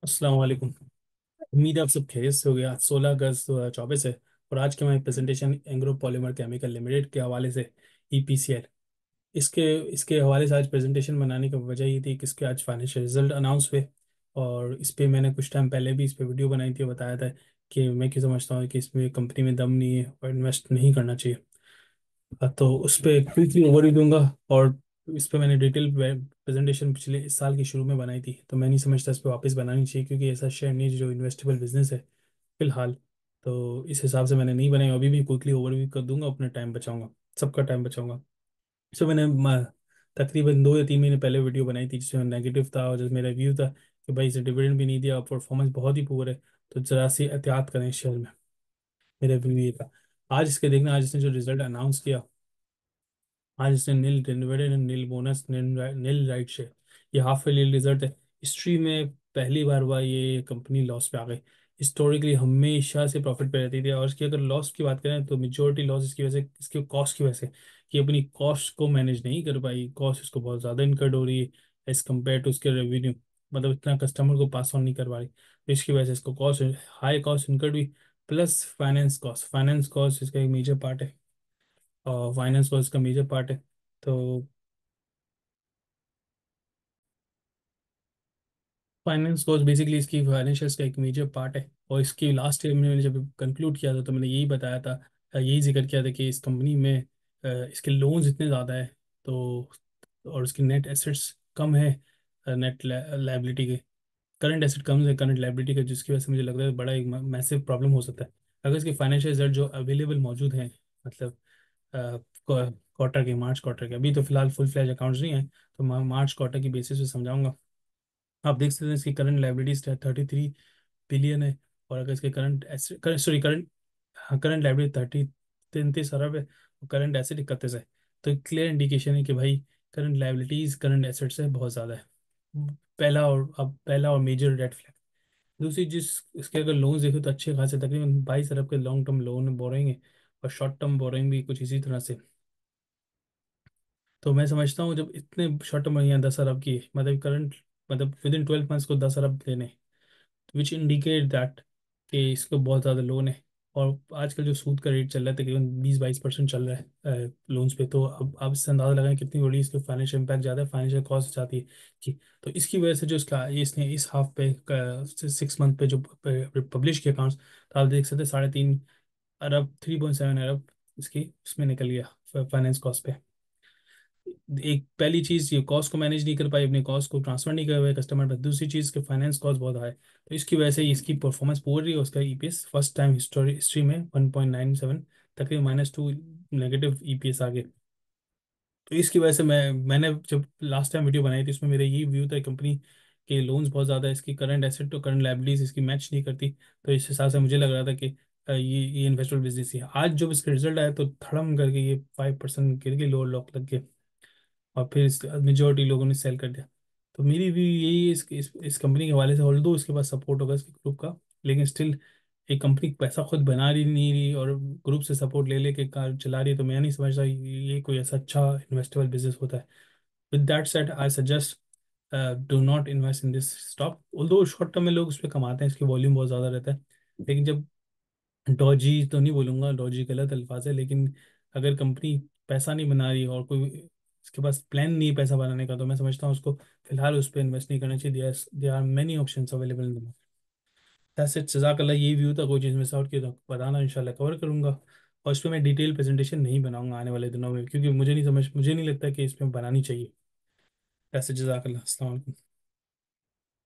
अस्सलाम वालेकुम। उम्मीद है आप सब खैरियत से हो गया। 16 अगस्त 2024 है। और आज की हमारी presentation Engro polymer chemical limited के हवाले से ईपीसीएल। इसके इसके हवाले से आज प्रेजेंटेशन बनाने की वजह ये थी कि इसके आज फाइनेंशियल रिजल्ट अनाउंस हुए। और इस पे मैंने कुछ टाइम पहले भी इस पे वीडियो बनाई थी और बताया था कि मैं क्यों समझता हूँ कि इसमें कंपनी में दम नहीं है और इन्वेस्ट नहीं करना चाहिए। तो उस पर क्विकली ओवरव्यू दूंगा। और इस पे मैंने डिटेल प्रेजेंटेशन पिछले इस साल के शुरू में बनाई थी, तो मैं नहीं समझता इस पे वापस बनानी चाहिए, क्योंकि ऐसा शेयर नहीं है जो इन्वेस्टेबल बिजनेस है फिलहाल। तो इस हिसाब से मैंने नहीं बनाई। अभी भी क्विकली ओवरव्यू कर दूंगा, अपना टाइम बचाऊंगा, सबका टाइम बचाऊंगा। सो मैंने तकरीबन 2 या 3 महीने पहले वीडियो बनाई थी जिसमें नेगेटिव था और जिसमें मेरा व्यू था कि भाई इसे डिविडेंड भी नहीं दिया, परफॉर्मेंस बहुत ही पुअर है, तो जरा सी एहतियात करें शेयर में। मेरा व्यू ये था। आज इसके देखना, आज इसने जो रिजल्ट अनाउंस किया, आज इसने नील डिविडेंड, नील बोनस, नील राइट शेयर, ये हाफ ईयरली रिजल्ट है। हिस्ट्री में पहली बार हुआ ये कंपनी लॉस पे आ गई। हिस्टोरिकली हमेशा से प्रॉफिट पे रहती थी। और इसकी अगर लॉस की बात करें तो मेजोरिटी लॉस इसकी वजह से, इसके कॉस्ट की वजह से, कि अपनी कॉस्ट को मैनेज नहीं कर पाई। कॉस्ट इसको बहुत ज़्यादा इनकर्ड हो रही है एज कम्पेयर टू इसके रेवेन्यू। मतलब इतना कस्टमर को पास ऑन नहीं कर पा रही, तो इसकी वजह से इसको कॉस्ट, हाई कॉस्ट इनकर्ड हुई। प्लस फाइनेंस कॉस्ट इसका एक मेजर पार्ट है। और फाइनेंस कॉस्ट का मेजर पार्ट है। तो फाइनेंस कॉस्ट बेसिकली इसकी फाइनेंशियल्स का एक मेजर पार्ट है। और इसकी लास्ट ईयर में मैंने जब कंक्लूड किया था तो मैंने यही बताया था, यही जिक्र किया था कि इस कंपनी में इसके लोन्स इतने ज़्यादा है, तो और इसकी नेट एसेट्स कम है, नेट लाइबिलिटी के, करंट एसेट कम है करंट लाइबिलिटी का, जिसकी वजह से मुझे लगता है बड़ा एक मैसिव प्रॉब्लम हो सकता है। अगर इसके फाइनेंशियल रिजल्ट जो अवेलेबल मौजूद हैं, मतलब क्वार्टर के, मार्च क्वार्टर के, अभी तो फिलहाल फुल फ्लैज अकाउंट्स नहीं है, तो मार्च क्वार्टर की बेसिस पे समझाऊंगा। आप देख सकते हैं इसकी करंट लाइबिलिटीज 33 बिलियन है। और अगर इसके करंट सॉरी करंट, हाँ करंट लाइबिलिटी 33 अरब है, और करंट एसेट 31 है। तो क्लियर इंडिकेशन है कि भाई करंट लाइबिलिटीज करंट एसेट से बहुत ज़्यादा है। पहला और मेजर रेड फ्लैग। दूसरी, जिस इसके अगर लोन्स देखें तो अच्छे खासे तकरीबन 22 अरब के लॉन्ग टर्म लोन बोरोइंग है। और शॉर्ट टर्म बोरोइंग भी कुछ इसी तरह से। तो मैं समझता हूँ जब इतने शॉर्ट टर्म या 10 अरब की, मतलब करंट, मतलब विद इन 12 मंथ्स को 10 अरब देने, विच इंडिकेट दैट कि इसको बहुत ज़्यादा लोन है। और आजकल जो सूद का रेट चल रहा है तकरीबन 20-22% चल रहा है लोन्स पे, तो अब आप इससे अंदाज़ा लगाएं कितनी बड़ी इसके फाइनेंशियल इम्पैक्ट ज़्यादा है, फाइनेंशियल कॉस्ट जाती है कि। तो इसकी वजह से जो इसका इसने इस हाफ पे 6 मंथ पे जो पब्लिश किए अकाउंट्स, तो आप देख सकते हैं 3.5 अरब, 3.7 अरब इसकी इसमें निकल गया फाइनेंस कॉस्ट पे। एक पहली चीज, ये कॉस्ट को मैनेज नहीं कर पाई, अपने कॉस्ट को ट्रांसफर नहीं कर पाए कस्टमर पर। दूसरी चीज के फाइनेंस कॉस्ट बहुत हाई, तो इसकी वजह से इसकी परफॉर्मेंस पूरी रही है। उसका ईपीएस फर्स्ट टाइम हिस्ट्री में 1.97, तकरीबन -2 नेगेटिव ईपीएस आ गए। तो इसकी वजह से मैंने जब लास्ट टाइम वीडियो बनाई थी उसमें मेरा यही व्यू था, कंपनी के लोन्स बहुत ज़्यादा है, इसकी करंट एसेट तो करंट लाइबिलिटीज इसकी मैच नहीं करती। तो इस हिसाब से मुझे लग रहा था कि ये इन्वेस्टमेंट बिजनेस ही है। आज जब इसका रिजल्ट आया तो धड़म करके ये 5% गिर के लोअर लॉक लग गए। और फिर इस मेजोरिटी लोगों ने सेल कर दिया। तो मेरी भी यही है इस कंपनी के हवाले से, ऑल्दो इसके पास सपोर्ट होगा इसके ग्रुप का, लेकिन स्टिल एक कंपनी पैसा खुद बना रही नहीं रही और ग्रुप से सपोर्ट ले लेके कार चला रही है, तो मैं नहीं समझता ये कोई ऐसा अच्छा इन्वेस्टेबल बिजनेस होता है। With that said I suggest do not invest in this stock. Although short term में लोग उस पर कमाते हैं, इसकी वॉल्यूम बहुत ज़्यादा रहता है, लेकिन जब डॉजी तो नहीं बोलूंगा, डॉजी गलत अल्फाज है, लेकिन अगर कंपनी पैसा नहीं बना रही और कोई इसके पास प्लान नहीं है पैसा बनाने का, तो मैं समझता हूँ उसको फिलहाल उस पर इन्वेस्ट नहीं करना चाहिए। There are many options available in the market. ऐसे जजाकल्ला, यही व्यू था। कोई चीज़ मिस आउट की तो बताना, इंशाल्लाह कवर करूंगा। और इस पर मैं डिटेल प्रेजेंटेशन नहीं बनाऊंगा आने वाले दिनों में, क्योंकि मुझे नहीं लगता कि इसमें बनानी चाहिए। ऐसे जजाकल्ला, अस्सलाम वालेकुम।